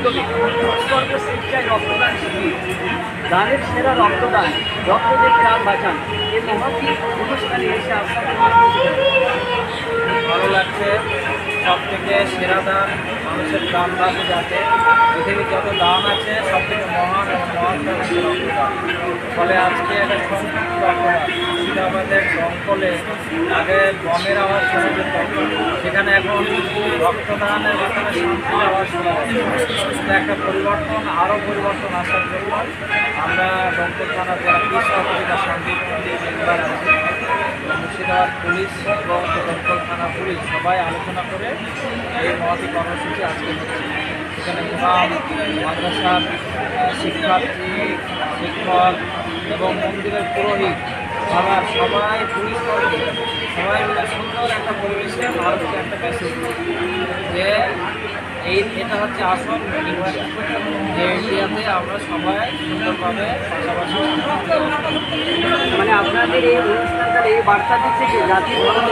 উদ্যোগে উৎসর্গ স্বেচ্ছায় রক্তদান শিবির, দানের সেরা রক্তদান, রক্তদের প্রাণ বাঁচান, এই মহতি অনুষ্ঠানে এসে আপনাদের ভালো লাগছে। সব থেকে সেরা দান মানুষের প্রাণ বাঁচে, যাতে পৃথিবীর যত দান আছে সব থেকে মহান এবং মহান দান হচ্ছে রক্তদান। ফলে আজকে একটা সংযুক্ত রক্তদান মুর্শিদাবাদের দমকলে আগে বমের আওয়াজ শোনা যেত, সেখানে এখন রক্তদানের মাধ্যমে শান্তির আওয়াজ শোনা যাচ্ছে। একটা পরিবর্তন, আরও পরিবর্তন আসার জন্য আমরা দমকল থানা যারা পুলিশ সহযোগিতা শান্তি মেম্বার আছে, মুর্শিদাবাদ পুলিশ এবং দমকল থানা পুলিশ সবাই আলোচনা করে এই মহতি কর্মসূচি আজকে হচ্ছে। সেখানে ইমাম, মাদ্রাসার শিক্ষার্থী, শিক্ষক এবং মন্দিরের পুরোহিত সবাই পুলিশ কর্মী সবাই মিলে সুন্দর একটা পরিবেশে ভারতকে একটা মেসেজ যে এটা হচ্ছে আসল যে এরিয়াতে আমরা সবাই সুন্দরভাবে পাশাপাশি মানে আপনাদের এই অনুষ্ঠানটার এই বার্তা দিচ্ছে যে জাতির ধর্ম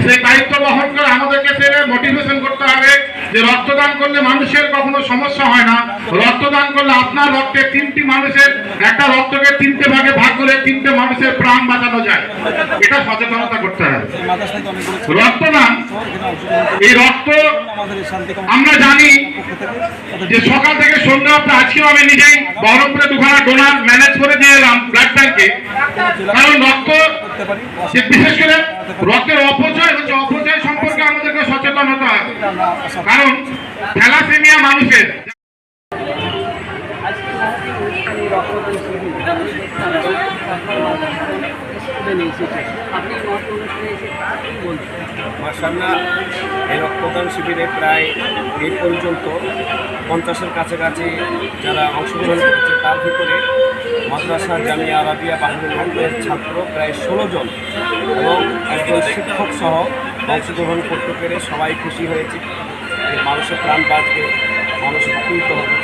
সেই দায়িত্ব বহন করে আমাদেরকে মোটিভেশন করতে হবে যে রক্তদান করলে মানুষের কখনো সমস্যা হয় না। রক্তদান করলে আপনার রক্তে 3টি মানুষের, একটা রক্তকে 3টে ভাগে ভাগ করে 3টে মানুষের প্রাণ বাঁচানো যায়। এটা সচেতনতা করতে হবে। রক্তদান, এই রক্ত আমরা জানি যে সকাল থেকে সন্ধ্যা অবধি আজকেও আমি নিজেই বহরমপুরে 2খানা ডোনার ম্যানেজ করে দিয়ে এলাম ব্লাড ব্যাংকে। কারণ রক্ত, বিশেষ করে রক্তের অপচয় হচ্ছে, অপচয় সম্পর্কে আমাদেরকে সচেতন হতে হবে। কারণ থ্যালাসেমিয়া মানুষের মাশাআল্লাহ, এই রক্তদান শিবিরে প্রায় এই পর্যন্ত 50-এর কাছাকাছি যারা অংশগ্রহণ করেছে, তার ভিতরে মাদ্রাসা জামিয়া আরাবিয়া বাহিনীর হকের ছাত্র প্রায় 16 জন এবং একজন শিক্ষক সহ অংশগ্রহণ করতে পেরে সবাই খুশি হয়েছে। মানুষের প্রাণ বাঁচবে, মানুষ উপকৃত হবে,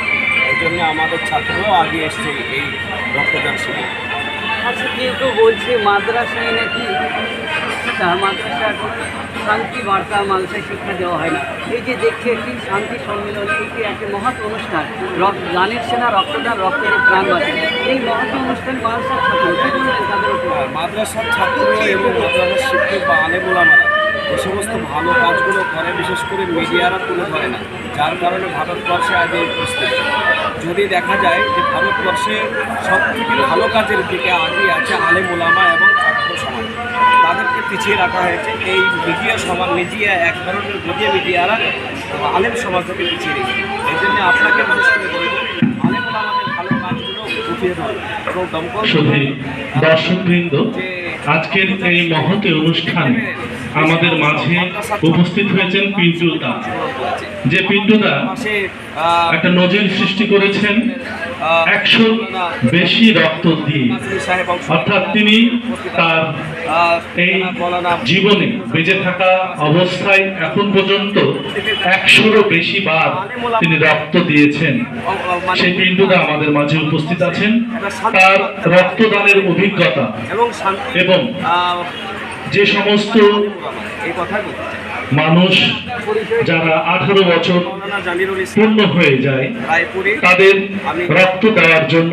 এই জন্য আমাদের ছাত্ররাও আগে এসছে এই রক্তদান শিবির। আচ্ছা, কিন্তু বলছে মাদ্রাসায় নাকি মাদ্রাসার শান্তি বার্তা মানুষের শিক্ষা দেওয়া হয় না। এই যে দেখছে একটি শান্তি সম্মেলন, এটি একটি মহৎ অনুষ্ঠান, গানের সেনা রক্তদান, রক্তের প্রাণ বাঁচে, এই মহৎ অনুষ্ঠান মাদ্রাসার ছাত্র কি বলবেন তাদের উপর? মাদ্রাসার ছাত্র এবং মাদ্রাসার শিক্ষক বা আলেমুলামারা এই সমস্ত ভালো কাজগুলো করে, বিশেষ করে মিডিয়ারা তুলে ধরে না, যার কারণে ভারতবর্ষে আজ এই পরিস্থিতি। যদি দেখা যায় যে ভারতবর্ষে সবথেকে ভালো কাজের দিকে আগিয়ে আছে আলেম ওলামা এবং ছাত্র সমাজ, তাদেরকে পিছিয়ে রাখা হয়েছে। এই মিডিয়া এক ধরনের মিডিয়ারা আলেম সমাজকে পিছিয়ে রেখেছে। এই জন্য আপনাকে বিশেষ করে বলব, আলেম ওলামাদের ভালো কাজগুলো উঠিয়ে ধরে এবং দমকল দর্শকবৃন্দ, আজকের এই মহতি অনুষ্ঠানে আমাদের মাঝে উপস্থিত হয়েছেন পিন্টু দা, যে পিন্টু দা একটা নজির সৃষ্টি করেছেন 100 বেশি রক্ত দিয়ে। অর্থাৎ তিনি তার এই জীবনে বেঁচে থাকা অবস্থায় এখন পর্যন্ত 100-এরও বেশি বার তিনি রক্ত দিয়েছেন। সেই পিন্টু দা আমাদের মাঝে উপস্থিত আছেন। তার রক্তদানের অভিজ্ঞতা এবং যে সমস্ত মানুষ যারা 18 বছর পূর্ণ হয়ে যায় তাদের রক্ত দেওয়ার জন্য